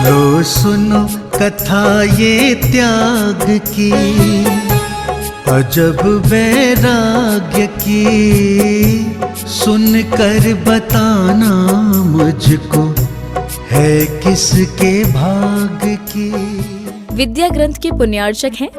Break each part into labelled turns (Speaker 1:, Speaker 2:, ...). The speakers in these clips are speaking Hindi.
Speaker 1: लो सुनो कथा ये त्याग की, अजब वैराग्य की। सुनकर बताना मुझको है किसके भाग की।
Speaker 2: विद्या ग्रंथ के पुण्यार्चक हैं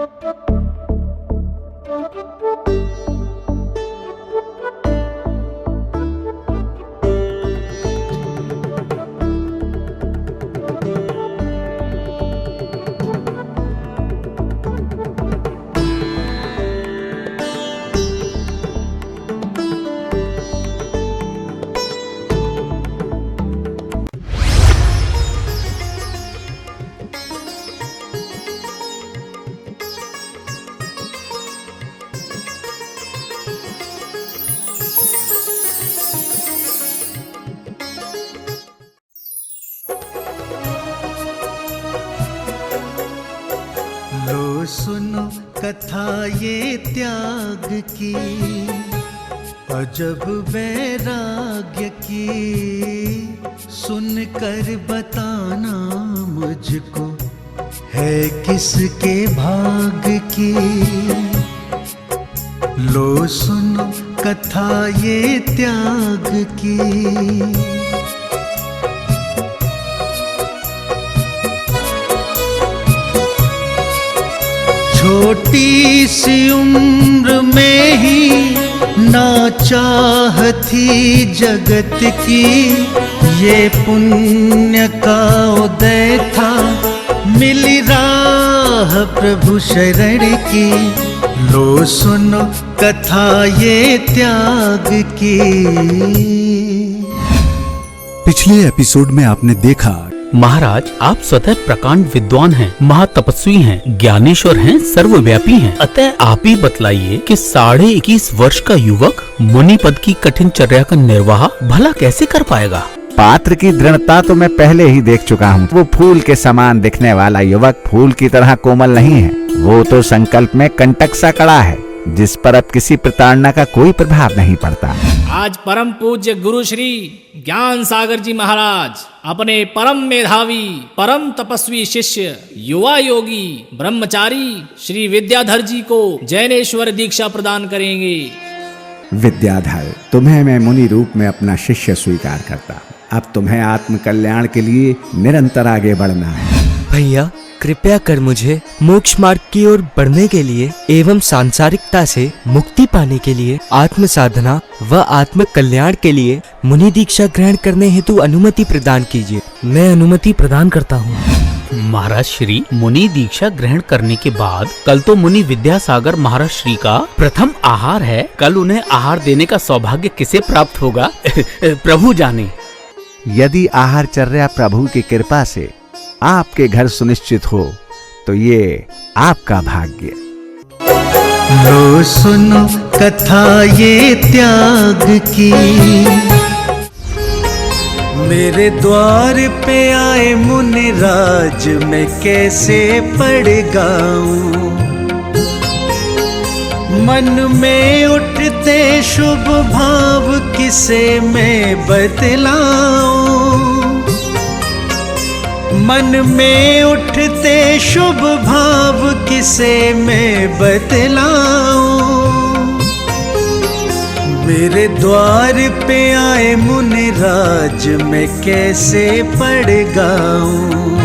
Speaker 1: लो सुनो कथा ये त्याग की, अजब वैराग्य की। सुनकर बताना मुझको है किसके भाग की। लो सुनो कथा ये त्याग की। छोटी सी उम्र में ही ना चाह थी जगत की, ये पुण्य का उदय था मिली राह प्रभु शरण की। लो सुनो कथा ये त्याग की।
Speaker 3: पिछले एपिसोड में आपने देखा
Speaker 4: महाराज, आप स्वतः प्रकांड विद्वान हैं, महातपस्वी हैं, ज्ञानेश्वर हैं, सर्वव्यापी हैं। अतः आप ही बतलाइए कि 21.5 वर्ष का युवक मुनि पद की कठिन चर्या का निर्वाह भला कैसे कर पाएगा?
Speaker 5: पात्र की दृढ़ता तो मैं पहले ही देख चुका हूँ। वो फूल के समान दिखने वाला युवक फूल की तरह कोमल नहीं है। वो तो संकल्प में कंटक सा कड़ा है, जिस पर अब किसी प्रताड़ना का कोई प्रभाव नहीं पड़ता।
Speaker 6: आज परम पूज्य गुरु श्री ज्ञान सागर जी महाराज अपने परम मेधावी परम तपस्वी शिष्य युवा योगी ब्रह्मचारी श्री विद्याधर जी को जैनेश्वर दीक्षा प्रदान करेंगे।
Speaker 5: विद्याधर, तुम्हें मैं मुनि रूप में अपना शिष्य स्वीकार करता हूँ। अब तुम्हें आत्म कल्याण के लिए निरंतर आगे बढ़ना है।
Speaker 7: भैया, कृपया कर मुझे मोक्ष मार्ग की ओर बढ़ने के लिए एवं सांसारिकता से मुक्ति पाने के लिए आत्म साधना व आत्म कल्याण के लिए मुनि दीक्षा ग्रहण करने हेतु अनुमति प्रदान कीजिए।
Speaker 8: मैं अनुमति प्रदान करता हूँ।
Speaker 4: महाराज श्री, मुनि दीक्षा ग्रहण करने के बाद कल तो मुनि विद्यासागर महाराज श्री का प्रथम आहार है। कल उन्हें आहार देने का सौभाग्य किसे प्राप्त होगा प्रभु जाने।
Speaker 5: यदि आहारचर्या प्रभु की कृपा से आपके घर सुनिश्चित हो तो ये आपका भाग्य।
Speaker 1: लो सुनो कथा ये त्याग की। मेरे द्वार पे आए मुनि राज, मैं कैसे पड़ गाऊं। मन में उठते शुभ भाव किसे मैं बतलाऊं। मन में उठते शुभ भाव किसे मैं बतलाऊं। मेरे द्वार पे आए मुनि राज, मैं कैसे पड़ गाऊं।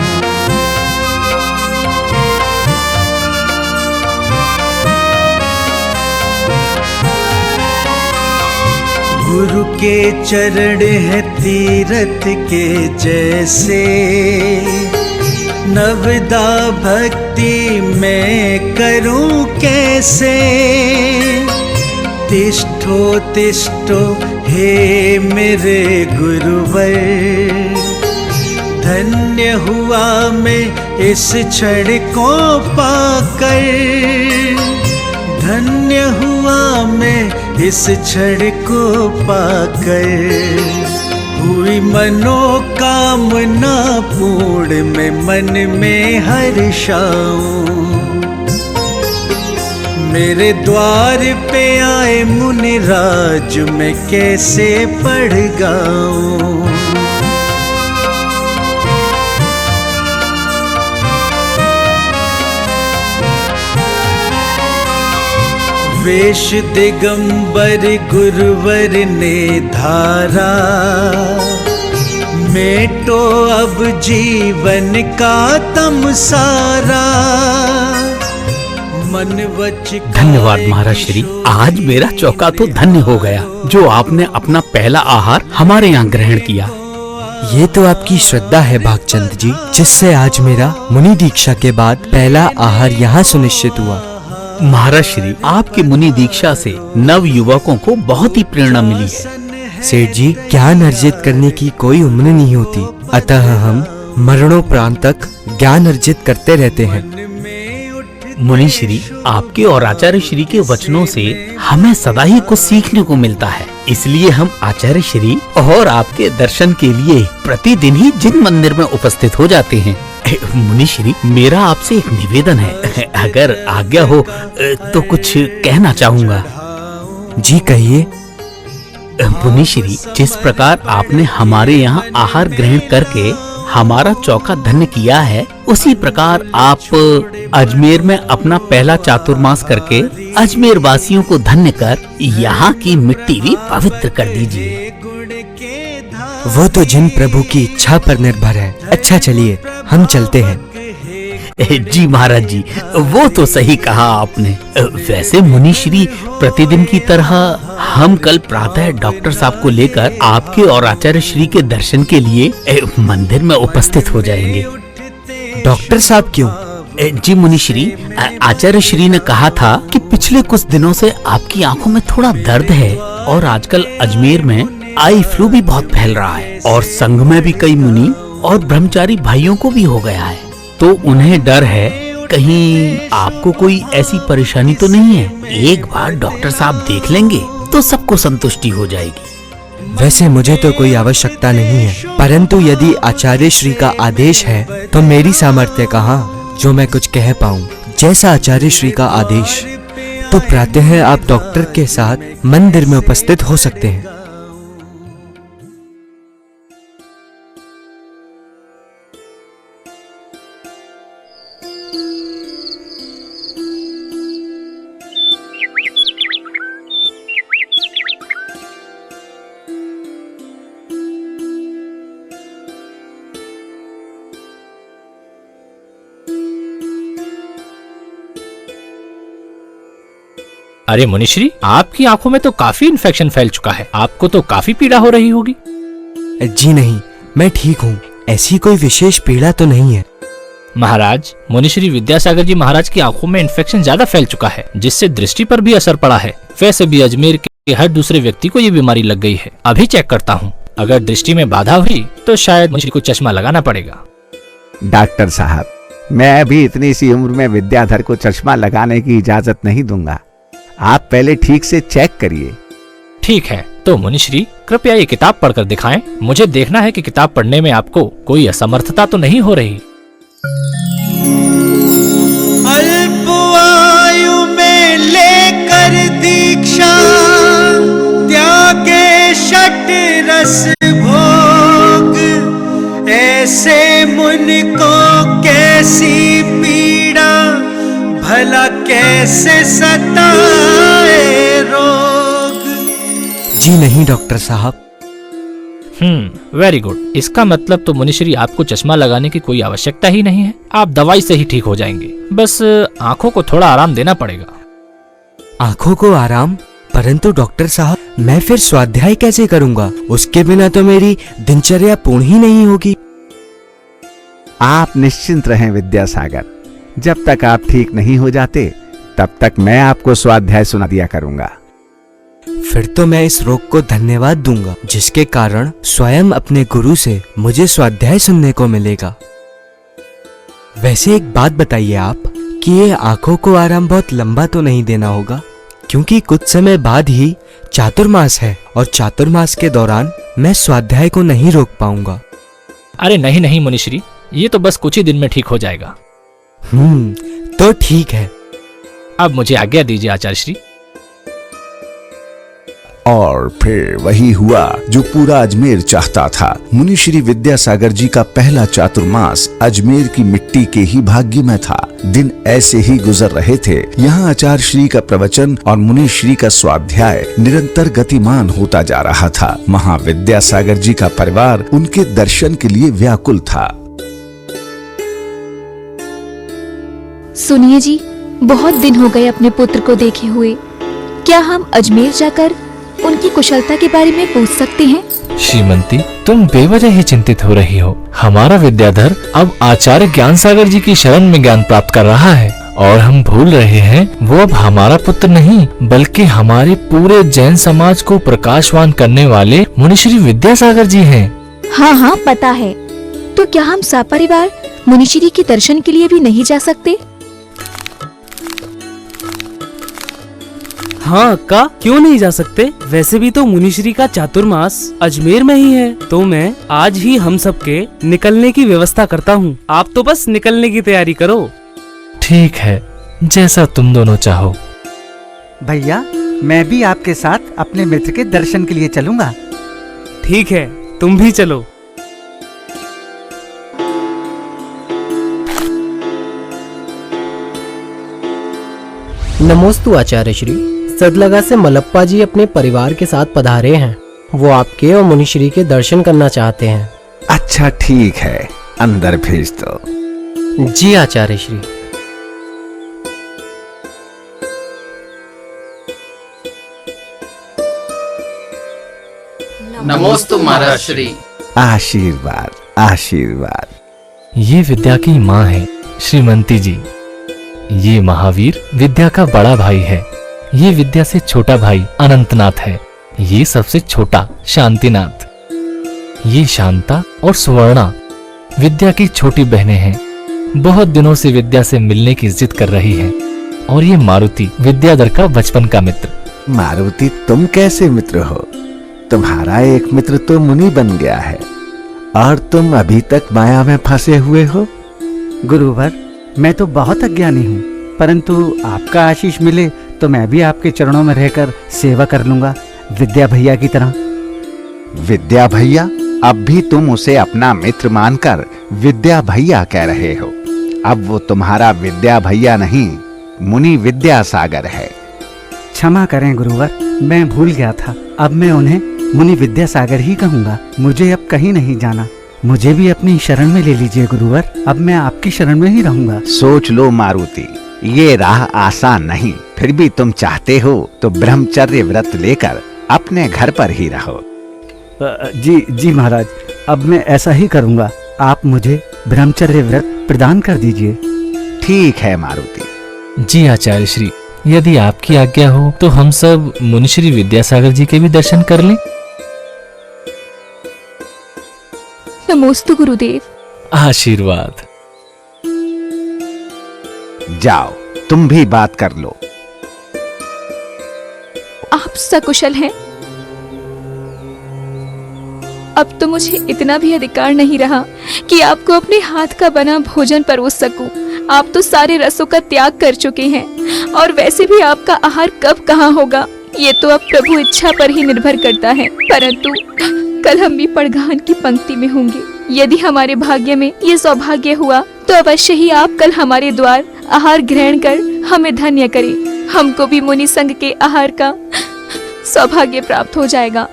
Speaker 1: गुरु के चरण है तीरथ के जैसे, नवदा भक्ति मैं करूं कैसे। तिष्ठो तिष्ठो हे मेरे गुरुवर, धन्य हुआ मैं इस क्षण को पाकर। धन्य हुआ मैं इस क्षण को पाकर। हुई मनोकामना पूर्ण, मैं मन में हर्षाऊं। मेरे द्वार पे आए मुनि राज, मैं कैसे पड़ गाऊं। वेश दिगंबर गुरुवर ने धारा, मेटो अब जीवन का तमसारा, मन वच
Speaker 4: धन्यवाद महाराज श्री, आज मेरा चौका तो धन्य हो गया जो आपने अपना पहला आहार हमारे यहाँ ग्रहण किया।
Speaker 7: ये तो आपकी श्रद्धा है भागचंद जी, जिससे आज मेरा मुनि दीक्षा के बाद पहला आहार यहाँ सुनिश्चित हुआ।
Speaker 4: महाराज श्री, आपकी मुनि दीक्षा से नव युवकों को बहुत ही प्रेरणा मिली है।
Speaker 7: सेठ जी, ज्ञान अर्जित करने की कोई उम्र नहीं होती, अतः हम मरणोपरांत तक ज्ञान अर्जित करते रहते हैं।
Speaker 4: मुनि श्री, आपके और आचार्य श्री के वचनों से हमें सदा ही कुछ सीखने को मिलता है, इसलिए हम आचार्य श्री और आपके दर्शन के लिए प्रतिदिन ही जिन मंदिर में उपस्थित हो जाते हैं। मुनि श्री, मेरा आपसे एक निवेदन है, अगर आज्ञा हो तो कुछ कहना चाहूँगा।
Speaker 7: जी कहिए।
Speaker 4: मुनि श्री, जिस प्रकार आपने हमारे यहाँ आहार ग्रहण करके हमारा चौका धन्य किया है, उसी प्रकार आप अजमेर में अपना पहला चातुर्मास करके अजमेर वासियों को धन्य कर यहाँ की मिट्टी भी पवित्र कर दीजिए।
Speaker 7: वो तो जिन प्रभु की इच्छा पर निर्भर है। अच्छा चलिए, हम चलते हैं।
Speaker 4: जी महाराज जी, वो तो सही कहा आपने। वैसे मुनि श्री, प्रतिदिन की तरह हम कल प्रातः डॉक्टर साहब को लेकर आपके और आचार्य श्री के दर्शन के लिए मंदिर में उपस्थित हो जाएंगे।
Speaker 7: डॉक्टर साहब क्यों?
Speaker 4: जी मुनि श्री, आचार्य श्री ने कहा था कि पिछले कुछ दिनों से आपकी आंखों में थोड़ा दर्द है और आजकल अजमेर में आई फ्लू भी बहुत फैल रहा है और संघ में भी कई मुनि और ब्रह्मचारी भाइयों को भी हो गया है, तो उन्हें डर है कहीं आपको कोई ऐसी परेशानी तो नहीं है। एक बार डॉक्टर साहब देख लेंगे तो सबको संतुष्टि हो जाएगी।
Speaker 7: वैसे मुझे तो कोई आवश्यकता नहीं है, परंतु यदि आचार्य श्री का आदेश है तो मेरी सामर्थ्य कहाँ जो मैं कुछ कह पाऊँ। जैसा आचार्य श्री का आदेश, तो प्रातः आप डॉक्टर के साथ मंदिर में उपस्थित हो सकते हैं।
Speaker 6: अरे मुनिश्री, आपकी आंखों में तो काफी इन्फेक्शन फैल चुका है, आपको तो काफी पीड़ा हो रही होगी।
Speaker 7: जी नहीं, मैं ठीक हूँ, ऐसी कोई विशेष पीड़ा तो नहीं है।
Speaker 6: महाराज, मुनिश्री विद्यासागर जी महाराज की आंखों में इन्फेक्शन ज्यादा फैल चुका है, जिससे दृष्टि पर भी असर पड़ा है। वैसे भी अजमेर के हर दूसरे व्यक्ति को ये बीमारी लग गई है। अभी चेक करता हूँ, अगर दृष्टि में बाधा हुई तो शायद मुनिश्री को चश्मा लगाना पड़ेगा।
Speaker 5: डॉक्टर साहब, मैं अभी इतनी सी उम्र में विद्याधर को चश्मा लगाने की इजाजत नहीं दूंगा। आप पहले ठीक से चेक करिए।
Speaker 6: ठीक है, तो मुनिश्री कृपया ये किताब पढ़कर दिखाएं। मुझे देखना है कि किताब पढ़ने में आपको कोई असमर्थता तो नहीं हो रही।
Speaker 1: अल्प आयु में लेकर दीक्षा, त्यागे षट रस भोग, ऐसे मुनि को कैसी पीड़ा, भला कैसे सताए रोग।
Speaker 7: जी नहीं डॉक्टर साहब।
Speaker 6: Very good. इसका मतलब तो मुनिश्री आपको चश्मा लगाने की कोई आवश्यकता ही नहीं है, आप दवाई से ही ठीक हो जाएंगे। बस आंखों को थोड़ा आराम देना पड़ेगा।
Speaker 7: आंखों को आराम? परंतु डॉक्टर साहब, मैं फिर स्वाध्याय कैसे करूंगा? उसके बिना तो मेरी दिनचर्या पूर्ण ही नहीं होगी।
Speaker 5: आप निश्चिंत रहें विद्यासागर, जब तक आप ठीक नहीं हो जाते तब तक मैं आपको स्वाध्याय सुना दिया करूंगा।
Speaker 7: फिर तो मैं इस रोग को धन्यवाद दूंगा, जिसके कारण स्वयं अपने गुरु से मुझे स्वाध्याय सुनने को मिलेगा। वैसे एक बात बताइए आप कि ये आंखों को आराम बहुत लंबा तो नहीं देना होगा, क्योंकि कुछ समय बाद ही चातुर्मास है और चातुर्मास के दौरान मैं स्वाध्याय को नहीं रोक पाऊंगा।
Speaker 6: अरे नहीं नहीं मुनिश्री, ये तो बस कुछ ही दिन में ठीक हो जाएगा।
Speaker 7: तो ठीक है।
Speaker 6: अब मुझे आज्ञा दीजिए आचार्य श्री।
Speaker 3: और फिर वही हुआ जो पूरा अजमेर चाहता था। मुनि श्री विद्यासागर जी का पहला चातुर्मास अजमेर की मिट्टी के ही भाग्य में था। दिन ऐसे ही गुजर रहे थे। यहाँ आचार्य श्री का प्रवचन और मुनि श्री का स्वाध्याय निरंतर गतिमान होता जा रहा था। महाविद्यासागर जी का परिवार उनके दर्शन के लिए व्याकुल था।
Speaker 9: सुनिए जी, बहुत दिन हो गए अपने पुत्र को देखे हुए। क्या हम अजमेर जाकर उनकी कुशलता के बारे में पूछ सकते हैं?
Speaker 10: श्रीमती, तुम बेवजह ही चिंतित हो रही हो। हमारा विद्याधर अब आचार्य ज्ञान सागर जी की शरण में ज्ञान प्राप्त कर रहा है और हम भूल रहे हैं वो अब हमारा पुत्र नहीं बल्कि हमारे पूरे जैन समाज को प्रकाशवान करने वाले मुनिश्री विद्यासागर जी हैं।
Speaker 9: हाँ हाँ पता है। तो क्या हम सपरिवार मुनिश्री के दर्शन के लिए भी नहीं जा सकते?
Speaker 8: हाँ अक्का, क्यों नहीं जा सकते? वैसे भी तो मुनिश्री का चातुर्मास अजमेर में ही है। तो मैं आज ही हम सबके निकलने की व्यवस्था करता हूँ। आप तो बस निकलने की तैयारी करो।
Speaker 10: ठीक है, जैसा तुम दोनों चाहो।
Speaker 11: भैया, मैं भी आपके साथ अपने मित्र के दर्शन के लिए चलूंगा।
Speaker 8: ठीक है, तुम भी चलो।
Speaker 12: नमोस्तु आचार्य श्री। सदलगा से मलप्पा जी अपने परिवार के साथ पधारे हैं। वो आपके और मुनिश्री के दर्शन करना चाहते हैं।
Speaker 5: अच्छा ठीक है, अंदर भेज दो।
Speaker 12: जी आचार्य श्री।
Speaker 13: नमोस्तु महाराज श्री।
Speaker 5: आशीर्वाद आशीर्वाद।
Speaker 10: ये विद्या की माँ है श्रीमती जी। ये महावीर विद्या का बड़ा भाई है। ये विद्या से छोटा भाई अनंतनाथ है। ये सबसे छोटा शांतिनाथ। ये शांता और सुवर्णा विद्या की छोटी बहनें हैं। बहुत दिनों से विद्या से मिलने की जिद कर रही है। और ये मारुति विद्याधर का बचपन का मित्र।
Speaker 5: मारुति, तुम कैसे मित्र हो? तुम्हारा एक मित्र तो मुनि बन गया है और तुम अभी तक माया में फंसे हुए हो।
Speaker 11: गुरुवर, मैं तो बहुत अज्ञानी हूँ, परंतु आपका आशीष मिले तो मैं भी आपके चरणों में रहकर सेवा कर लूंगा, विद्या भैया की तरह।
Speaker 5: विद्या भैया? अब भी तुम उसे अपना मित्र मानकर विद्या भैया कह रहे हो। अब वो तुम्हारा विद्या भैया नहीं, मुनि विद्यासागर है।
Speaker 11: क्षमा करें गुरुवर, मैं भूल गया था। अब मैं उन्हें मुनि विद्यासागर ही कहूँगा। मुझे अब कहीं नहीं जाना। मुझे भी अपनी शरण में ले लीजिए गुरुवर। अब मैं आपकी शरण में ही रहूंगा।
Speaker 5: सोच लो मारुति, ये राह आसान नहीं। फिर भी तुम चाहते हो तो ब्रह्मचर्य व्रत लेकर अपने घर पर ही रहो।
Speaker 11: जी महाराज, अब मैं ऐसा ही करूंगा। आप मुझे ब्रह्मचर्य व्रत प्रदान कर दीजिए।
Speaker 5: ठीक है मारुति।
Speaker 10: जी आचार्य श्री, यदि आपकी आज्ञा हो तो हम सब मुनिश्री विद्यासागर जी के भी दर्शन कर लें।
Speaker 9: नमोस्तु गुरुदेव।
Speaker 10: आशीर्वाद।
Speaker 5: जाओ, तुम भी बात कर लो।
Speaker 9: आप सकुशल हैं? अब तो मुझे इतना भी अधिकार नहीं रहा कि आपको अपने हाथ का बना भोजन परोस सकूं। आप तो सारे रसों का त्याग कर चुके हैं और वैसे भी आपका आहार कब कहाँ होगा ये तो अब प्रभु इच्छा पर ही निर्भर करता है। परंतु कल हम भी पड़घान की पंक्ति में होंगे। यदि हमारे भाग्य में ये सौभाग्य हुआ तो अवश्य ही आप कल हमारे द्वार आहार ग्रहण कर हमें धन्य करें। हमको भी मुनि संग के आहार का सौभाग्य प्राप्त हो जाएगा।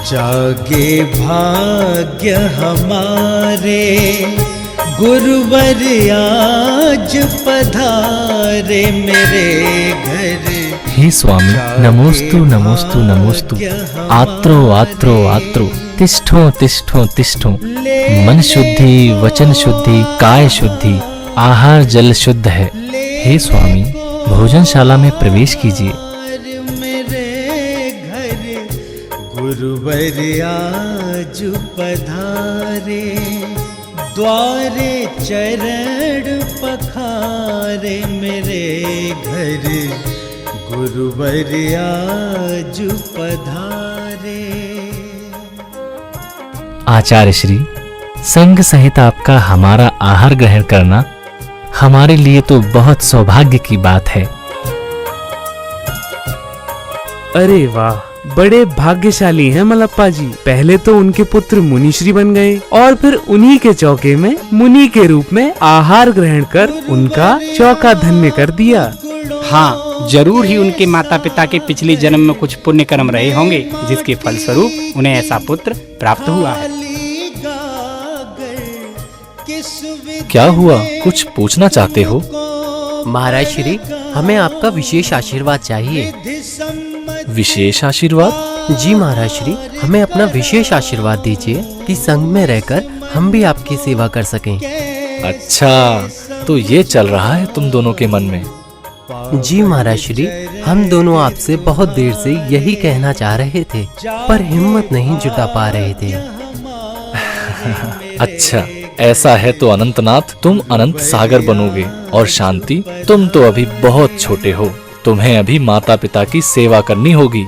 Speaker 1: जागे भाग्य हमारे गुरुवर आज पधारे मेरे घर।
Speaker 10: हे स्वामी, नमोस्तु नमोस्तु नमोस्तु। आत्रो आत्रो आत्रो, तिष्ठो तिष्ठो तिष्ठो। मन शुद्धि, वचन शुद्धि, काय शुद्धि, आहार जल शुद्ध है। हे स्वामी, भोजनशाला में प्रवेश कीजिए।
Speaker 1: गुरुवर आज पधारे द्वारे चरण पखारे मेरे घर गुरुवर आज पधारे।
Speaker 10: आचार्य श्री, संघ सहित आपका हमारा आहार ग्रहण करना हमारे लिए तो बहुत सौभाग्य की बात है।
Speaker 8: अरे वाह, बड़े भाग्यशाली हैं मलप्पा जी। पहले तो उनके पुत्र मुनिश्री बन गए और फिर उन्हीं के चौके में मुनि के रूप में आहार ग्रहण कर उनका चौका धन्य कर दिया।
Speaker 14: हाँ, जरूर ही उनके माता पिता के पिछले जन्म में कुछ पुण्य कर्म रहे होंगे, जिसके फलस्वरूप उन्हें ऐसा पुत्र प्राप्त हुआ है।
Speaker 10: क्या हुआ, कुछ पूछना चाहते हो?
Speaker 12: महाराज श्री, हमें आपका विशेष आशीर्वाद चाहिए।
Speaker 10: विशेष आशीर्वाद?
Speaker 12: जी महाराज श्री, हमें अपना विशेष आशीर्वाद दीजिए कि संघ में रहकर हम भी आपकी सेवा कर सकें।
Speaker 10: अच्छा, तो ये चल रहा है तुम दोनों के मन में?
Speaker 12: जी महाराज श्री, हम दोनों आपसे बहुत देर से यही कहना चाह रहे थे, पर हिम्मत नहीं जुटा पा रहे थे।
Speaker 10: अच्छा, ऐसा है तो अनंतनाथ, तुम अनंत सागर बनोगे, और शांति, तुम तो अभी बहुत छोटे हो, तुम्हें अभी माता पिता की सेवा करनी होगी।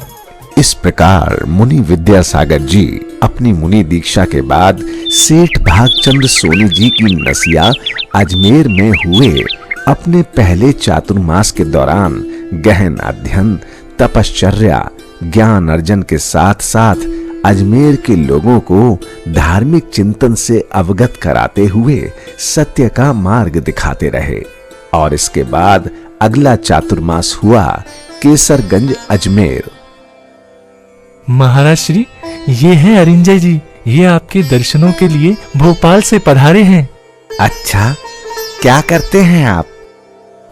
Speaker 3: इस प्रकार मुनि विद्यासागर जी अपनी मुनि दीक्षा के बाद सेठ भागचंद्र सोनी जी की नसिया अजमेर में हुए अपने पहले चातुर्मास के दौरान गहन अध्ययन, तपश्चर्या, ज्ञान अर्जन के साथ साथ अजमेर के लोगों को धार्मिक चिंतन से अवगत कराते हुए सत्य का मार्ग दिखाते रहे। और इसके बाद अगला चातुर्मास हुआ केसरगंज अजमेर।
Speaker 10: महाराज श्री, ये हैं अरिंजय जी, ये आपके दर्शनों के लिए भोपाल से पधारे हैं।
Speaker 3: अच्छा, क्या करते हैं आप?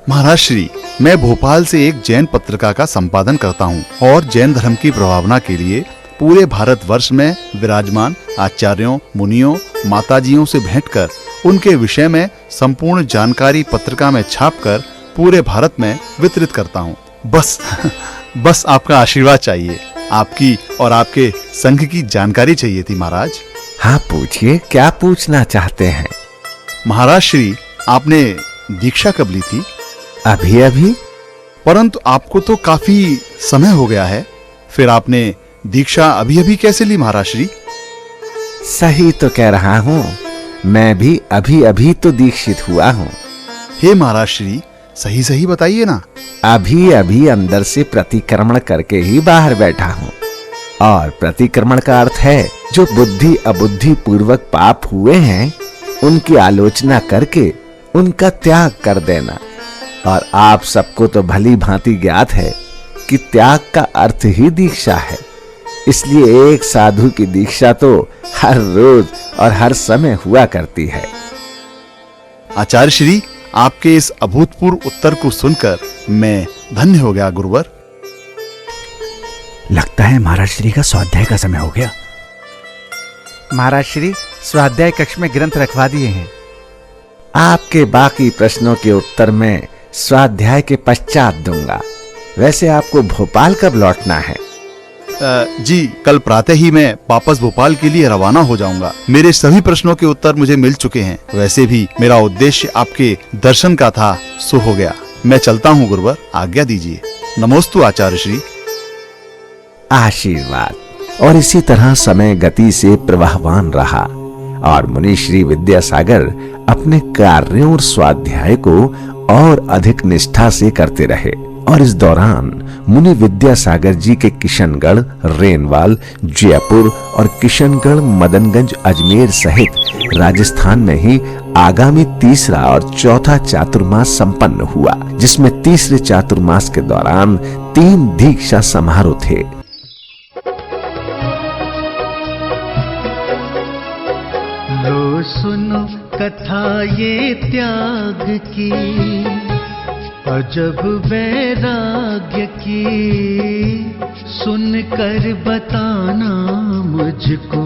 Speaker 15: महाराज श्री, मैं भोपाल से एक जैन पत्रिका का संपादन करता हूँ और जैन धर्म की प्रभावना के लिए पूरे भारतवर्ष में विराजमान आचार्यों, मुनियों, माताजियों से भेंट कर उनके विषय में संपूर्ण जानकारी पत्रिका में छापकर पूरे भारत में वितरित करता हूँ। बस आपका आशीर्वाद चाहिए, आपकी और आपके संघ की जानकारी चाहिए थी महाराज।
Speaker 3: हाँ, पूछिए, क्या पूछना चाहते हैं?
Speaker 15: महाराज श्री, आपने दीक्षा कब ली थी?
Speaker 3: अभी अभी।
Speaker 15: परंतु आपको तो काफी समय हो गया है, फिर आपने दीक्षा अभी अभी कैसे ली महाराज श्री?
Speaker 3: सही तो कह रहा हूँ, मैं भी अभी अभी तो दीक्षित हुआ हूँ।
Speaker 15: हे महाराज श्री, सही सही बताइए ना।
Speaker 3: अभी अभी अंदर से प्रतिक्रमण करके ही बाहर बैठा हूँ। और प्रतिक्रमण का अर्थ है जो बुद्धि अबुद्धि पूर्वक पाप हुए हैं उनकी आलोचना करके उनका त्याग कर देना। और आप सबको तो भली भांति ज्ञात है कि त्याग का अर्थ ही दीक्षा है। इसलिए एक साधु की दीक्षा तो हर रोज और हर समय हुआ करती है।
Speaker 15: आचार्य श्री, आपके इस अभूतपूर्व उत्तर को सुनकर मैं धन्य हो गया गुरुवर।
Speaker 5: लगता है महाराज श्री का स्वाध्याय का समय हो गया। महाराज श्री, स्वाध्याय कक्ष में ग्रंथ रखवा दिए हैं।
Speaker 3: आपके बाकी प्रश्नों के उत्तर मैं स्वाध्याय के पश्चात दूंगा। वैसे आपको भोपाल कब लौटना है?
Speaker 15: जी, कल प्रातः ही मैं वापस भोपाल के लिए रवाना हो जाऊंगा। मेरे सभी प्रश्नों के उत्तर मुझे मिल चुके हैं। वैसे भी मेरा उद्देश्य आपके दर्शन का था, सो हो गया। मैं चलता हूँ गुरुवर, आज्ञा दीजिए। नमोस्तु आचार्य श्री।
Speaker 3: आशीर्वाद। और इसी तरह समय गति से प्रवाहवान रहा और मुनि श्री विद्यासागर अपने कार्यों और स्वाध्याय को और अधिक निष्ठा से करते रहे। और इस दौरान मुनि विद्यासागर जी के किशनगढ़, रेनवाल, जयपुर और किशनगढ़, मदनगंज, अजमेर सहित राजस्थान में ही आगामी तीसरा और चौथा चातुर्मास संपन्न हुआ, जिसमें तीसरे चातुर्मास के दौरान 3 दीक्षा समारोह थे।
Speaker 1: लो सुनो कथा ये त्याग की, अजब वैराग्य की, सुनकर बताना मुझको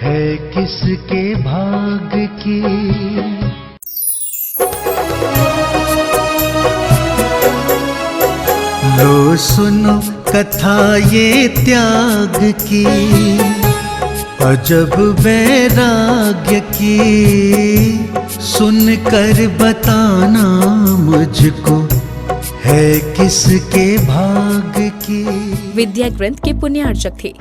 Speaker 1: है किसके भाग की। लो सुनो कथा ये त्याग की, अजब वैराग्य की सुन कर बताना मुझको है किसके भाग की।
Speaker 2: विद्या ग्रंथ के पुण्यार्चक थे